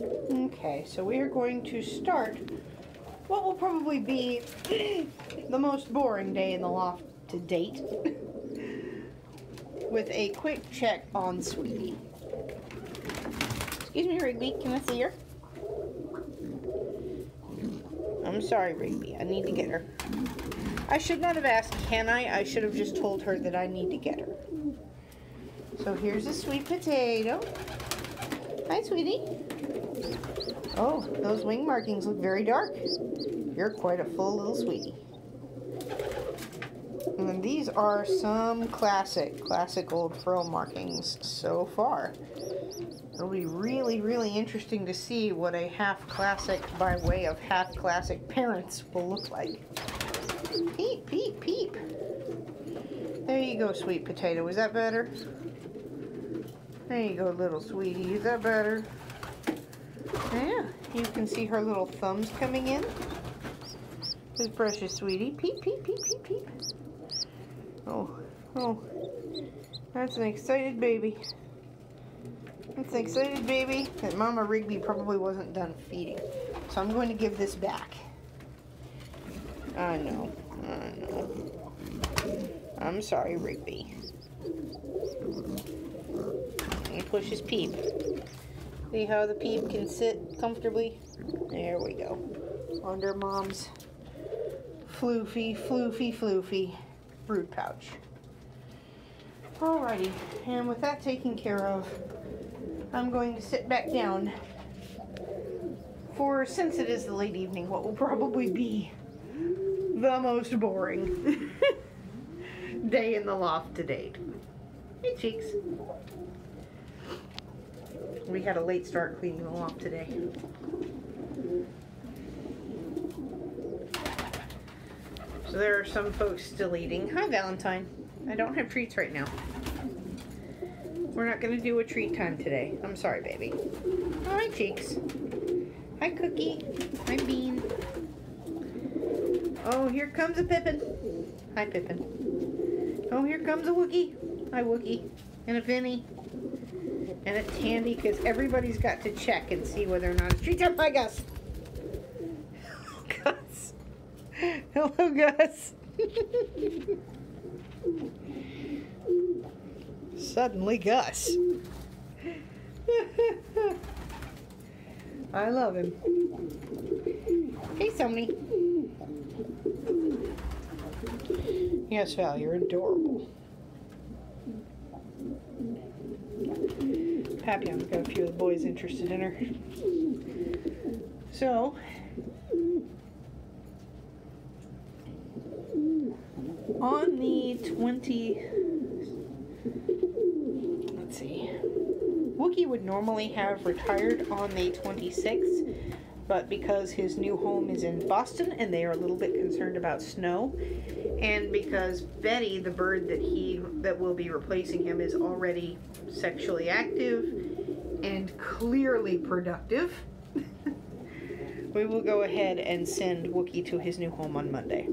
Okay, so we are going to start what will probably be the most boring day in the loft to date with a quick check on Sweetie. Excuse me, Rigby, can I see her? I'm sorry, Rigby, I need to get her. I should not have asked, can I? I should have just told her that I need to get her. So here's a sweet potato. Hi, Sweetie. Oh, those wing markings look very dark. You're quite a full little sweetie. And these are some classic old furrow markings so far. It'll be really, really interesting to see what a half classic by way of half classic parents will look like. Peep, peep, peep. There you go, sweet potato. Is that better? There you go, little sweetie. Is that better? Yeah, you can see her little thumbs coming in. This precious sweetie. Peep, peep, peep, peep, peep. Oh, that's an excited baby. That's an excited baby that Mama Rigby probably wasn't done feeding. So I'm going to give this back. I know. I'm sorry, Rigby. Let me push his peep. See how the peep can sit comfortably? There we go. Under Mom's floofy brood pouch. Alrighty, and with that taken care of, I'm going to sit back down for, since it is the late evening, what will probably be the most boring day in the loft to date. Hey, Cheeks. We had a late start cleaning the loft today. So there are some folks still eating. Hi, Valentine. I don't have treats right now. We're not going to do a treat time today. I'm sorry, baby. Oh, hi, Cheeks. Hi, Cookie. Hi, Bean. Oh, here comes a Pippin. Hi, Pippin. Oh, here comes a Wookie. Hi, Wookie. And a Vinny. And a Tandy, because everybody's got to check and see whether or not it's treat time. Hi, Gus. Hello, Gus. Hello, Gus. Suddenly, Gus. I love him. Hey, Sony. Yes, Val, you're adorable. Papillon's got a few of the boys interested in her. So, on the let's see, Wookie would normally have retired on the 26th, but because his new home is in Boston and they are a little bit concerned about snow, and because Betty, the bird that will be replacing him, is already sexually active and clearly productive, we will go ahead and send Wookie to his new home on Monday.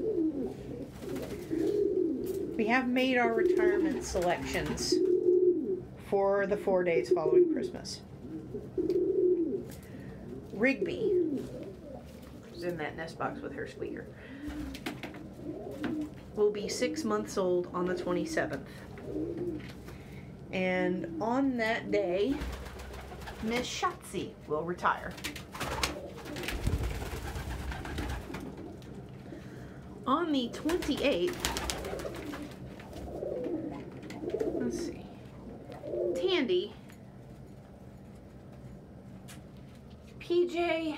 We have made our retirement selections for the 4 days following Christmas. Rigby, who's in that nest box with her squeaker, will be 6 months old on the 27th. And on that day, Miss Shotzi will retire. On the 28th, let's see, Tandy, PJ,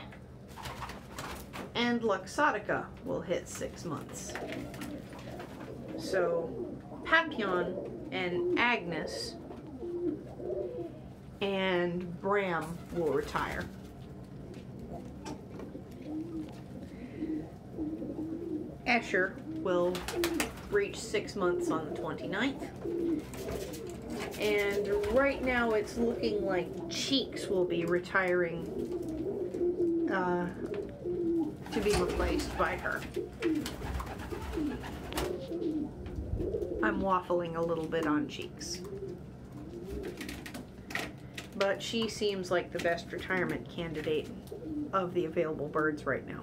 and Luxottica will hit 6 months. So Papillon and Agnes and Bram will retire. Escher will reach 6 months on the 29th. And right now it's looking like Cheeks will be retiring to be replaced by her. I'm waffling a little bit on Cheeks. but she seems like the best retirement candidate of the available birds right now.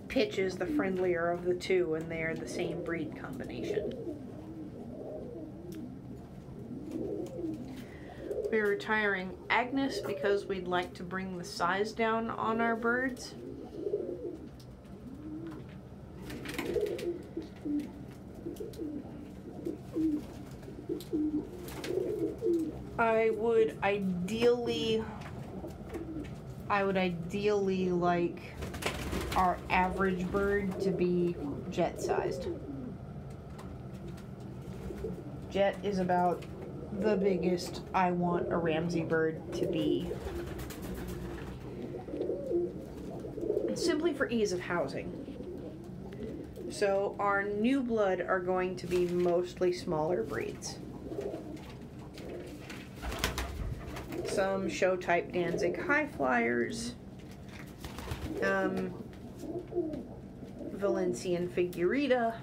Pitch is the friendlier of the two, and they are the same breed combination. We're retiring Agnes because we'd like to bring the size down on our birds. I would ideally like our average bird to be jet sized. Jet is about the biggest I want a Ramsey bird to be. Simply for ease of housing. So our new blood are going to be mostly smaller breeds. Some show type Danzig high flyers, Valencian figurita,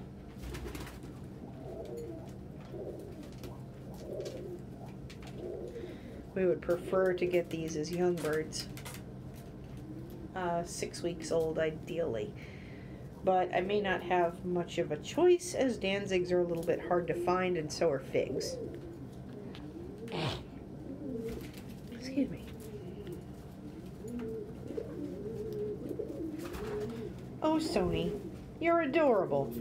we would prefer to get these as young birds, 6 weeks old ideally, but I may not have much of a choice as Danzigs are a little bit hard to find, and so are figs. Excuse me. Oh, Sony, you're adorable.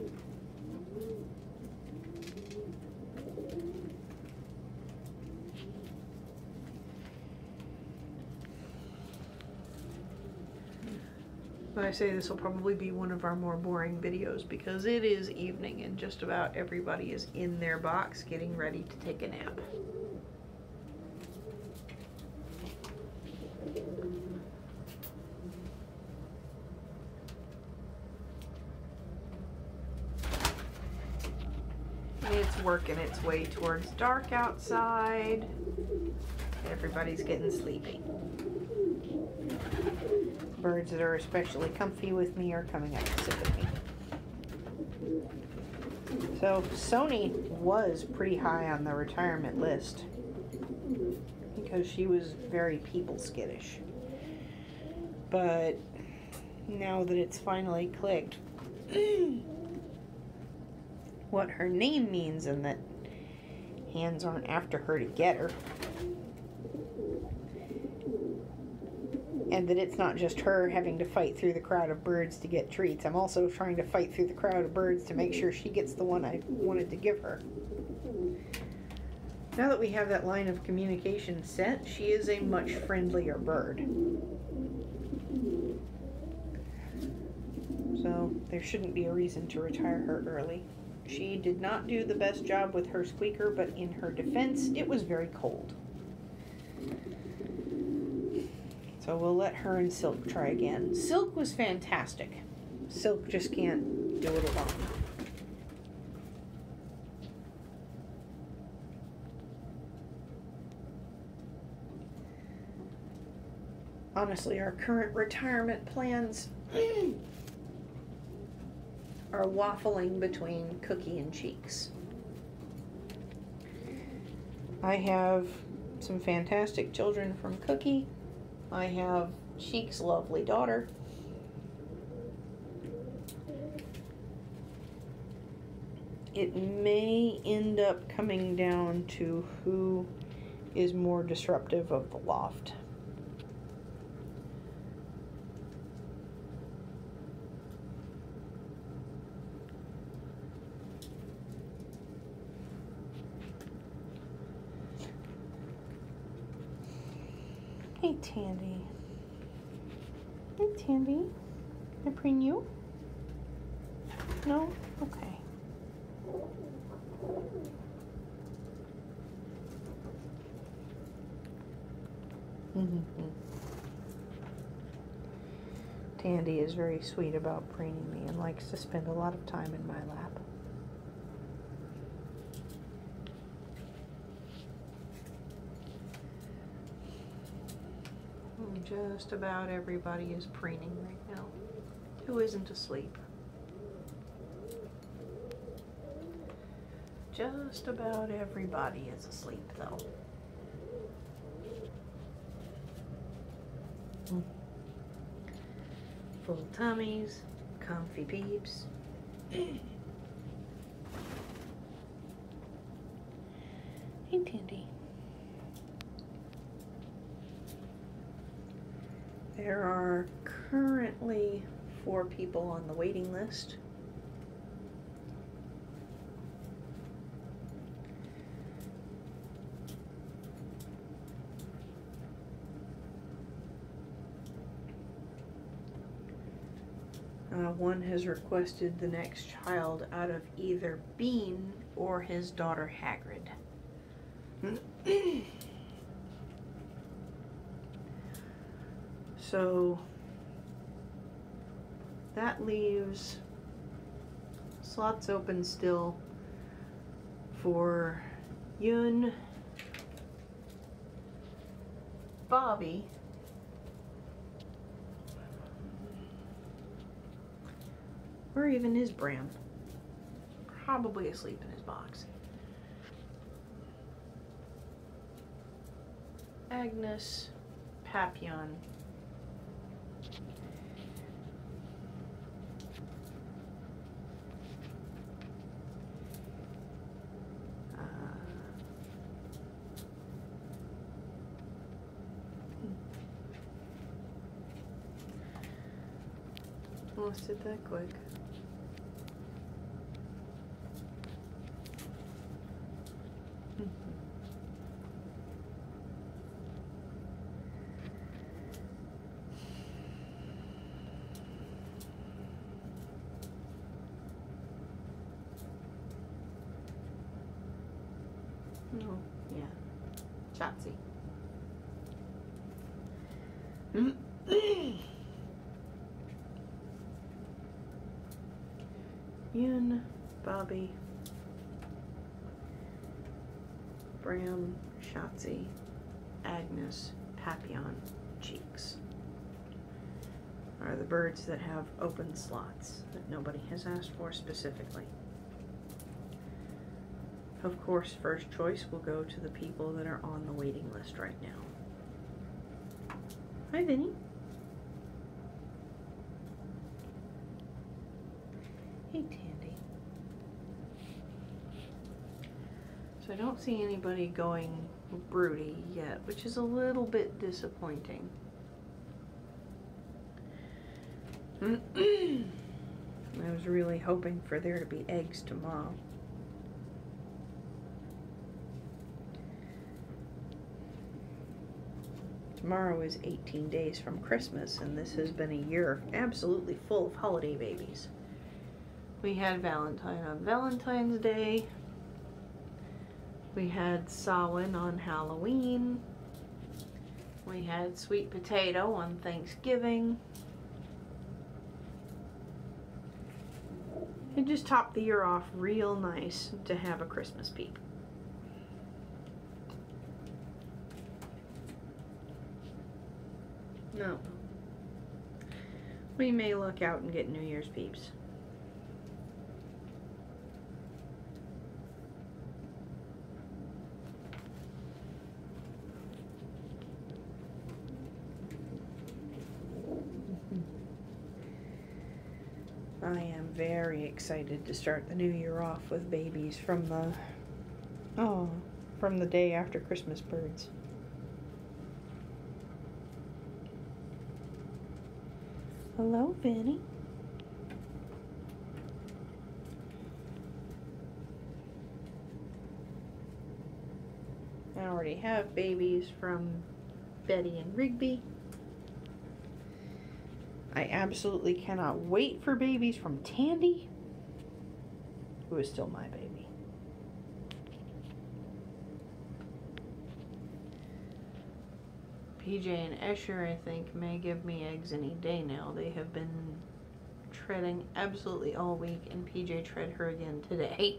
I say this will probably be one of our more boring videos because it is evening and just about everybody is in their box getting ready to take a nap. It's working its way towards dark outside. Everybody's getting sleepy. Birds that are especially comfy with me are coming up to sit with me. So Sony was pretty high on the retirement list because she was very people skittish. But now that it's finally clicked what her name means and that hands aren't after her to get her, and that it's not just her having to fight through the crowd of birds to get treats. I'm also trying to fight through the crowd of birds to make sure she gets the one I wanted to give her. Now that we have that line of communication set, she is a much friendlier bird. So there shouldn't be a reason to retire her early. She did not do the best job with her squeaker, but in her defense, it was very cold. So we'll let her and Silk try again. Silk was fantastic. Silk just can't do it alone. Honestly, our current retirement plans are waffling between Cookie and Cheeks. I have some fantastic children from Cookie. I have Cheeks' lovely daughter. It may end up coming down to who is more disruptive of the loft. Hey, Tandy. Hey, Tandy. Can I bring you? No? Okay. Tandy is very sweet about preening me and likes to spend a lot of time in my lap. Just about everybody is preening right now. Who isn't asleep? Just about everybody is asleep though. Full tummies, comfy peeps. Hey, Tandy. There are currently 4 people on the waiting list. One has requested the next child out of either Bean or his daughter Hagrid. So that leaves slots open still for Yun, Bobby, or even his Bram. Probably asleep in his box. Agnes, Papillon, almost did that quick. Oh, yeah. Chatsy. Yun, Bobby, Bram, Shotzi, Agnes, Papillon, Cheeks are the birds that have open slots that nobody has asked for specifically. Of course, first choice will go to the people that are on the waiting list right now. Hi, Vinny. Hey, Tandy. So I don't see anybody going broody yet, which is a little bit disappointing. I was really hoping for there to be eggs tomorrow. Tomorrow is 18 days from Christmas, and this has been a year absolutely full of holiday babies. We had Valentine on Valentine's Day. We had Samhain on Halloween. We had Sweet Potato on Thanksgiving. It just topped the year off real nice to have a Christmas peep. No. We may look out and get New Year's peeps. I am very excited to start the new year off with babies from the day after Christmas birds. Hello, Vinny. I already have babies from Betty and Rigby. I absolutely cannot wait for babies from Tandy, who is still my baby. PJ and Escher, I think, may give me eggs any day now. They have been treading absolutely all week, and PJ tread her again today.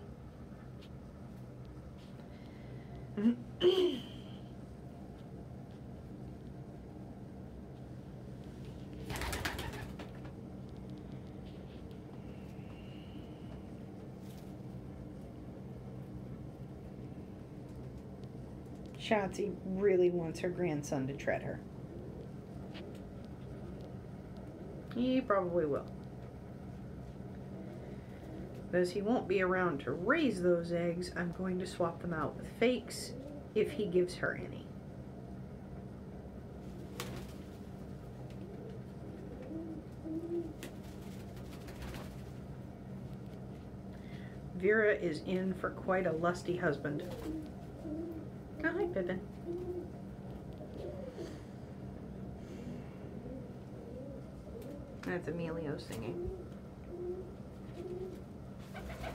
Shotzi really wants her grandson to tread her. He probably will. Because he won't be around to raise those eggs, I'm going to swap them out with fakes if he gives her any. Vera is in for quite a lusty husband. Oh, hi, Pippin. That's Emilio singing.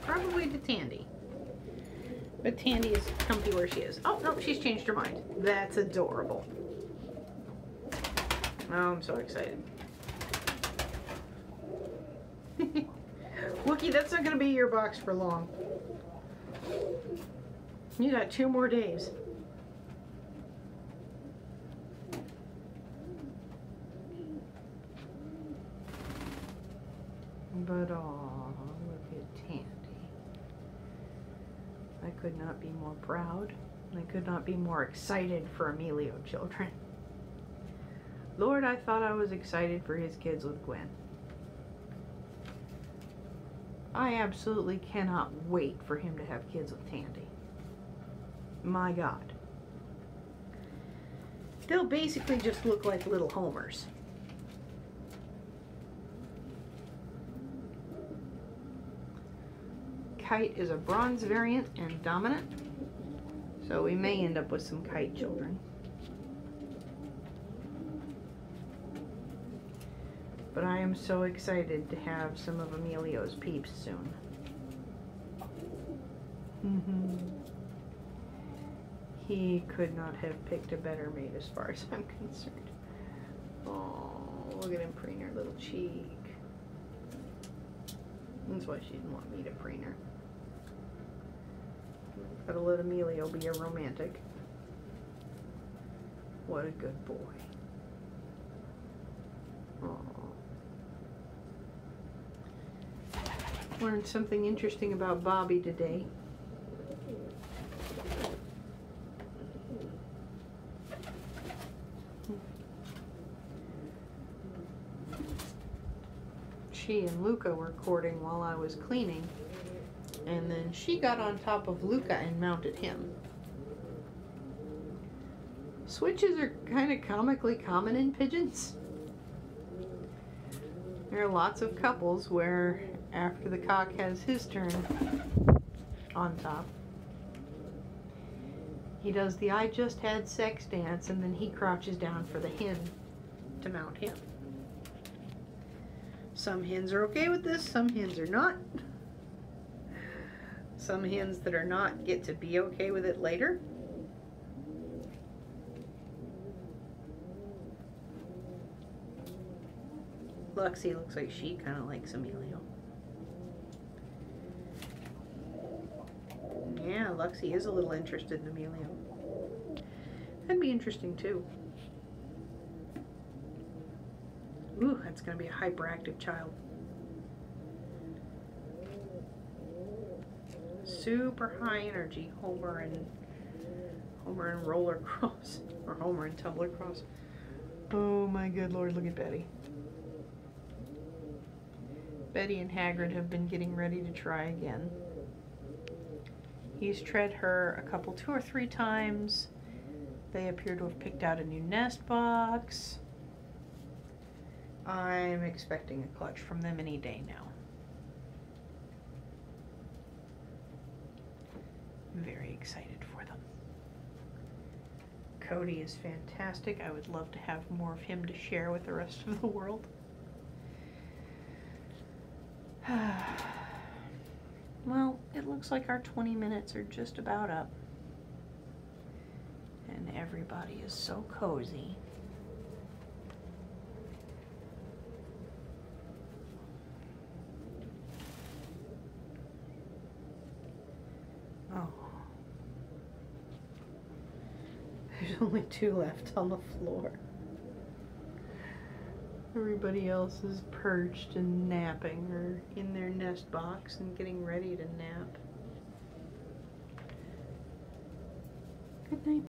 Probably to Tandy. But Tandy is comfy where she is. Oh, no, she's changed her mind. That's adorable. Oh, I'm so excited. Wookie, that's not going to be your box for long. You got 2 more days. But oh, look at Tandy. I could not be more proud. I could not be more excited for Emilio children. Lord, I thought I was excited for his kids with Gwen. I absolutely cannot wait for him to have kids with Tandy. My God. They'll basically just look like little Homers. Kite is a bronze variant and dominant, so we may end up with some Kite children. But I am so excited to have some of Emilio's peeps soon. He could not have picked a better mate as far as I'm concerned. Oh, look at him preen her little cheek. That's why she didn't want me to preen her. Gotta let Emilio be a romantic. What a good boy. Oh. Learned something interesting about Bobby today. She and Luca were courting while I was cleaning, and then she got on top of Luca and mounted him. Switches are kind of comically common in pigeons. There are lots of couples where after the cock has his turn on top, he does the I just had sex dance, and then he crouches down for the hen to mount him. Some hens are okay with this, some hens are not. Some hens that are not get to be okay with it later. Luxie looks like she kind of likes Emilio. Yeah, Luxie is a little interested in Emilio. That'd be interesting too. Ooh, that's going to be a hyperactive child. Super high energy, Homer and Roller Cross, or Homer and Tumbler Cross. Oh my good Lord, look at Betty. Betty and Hagrid have been getting ready to try again. He's tread her a couple, 2 or 3 times. They appear to have picked out a new nest box. I'm expecting a clutch from them any day now. I'm very excited for them. Cody is fantastic. I would love to have more of him to share with the rest of the world. Well, it looks like our 20 minutes are just about up. And everybody is so cozy. Oh. There's only 2 left on the floor. Everybody else is perched and napping or in their nest box and getting ready to nap. Good night.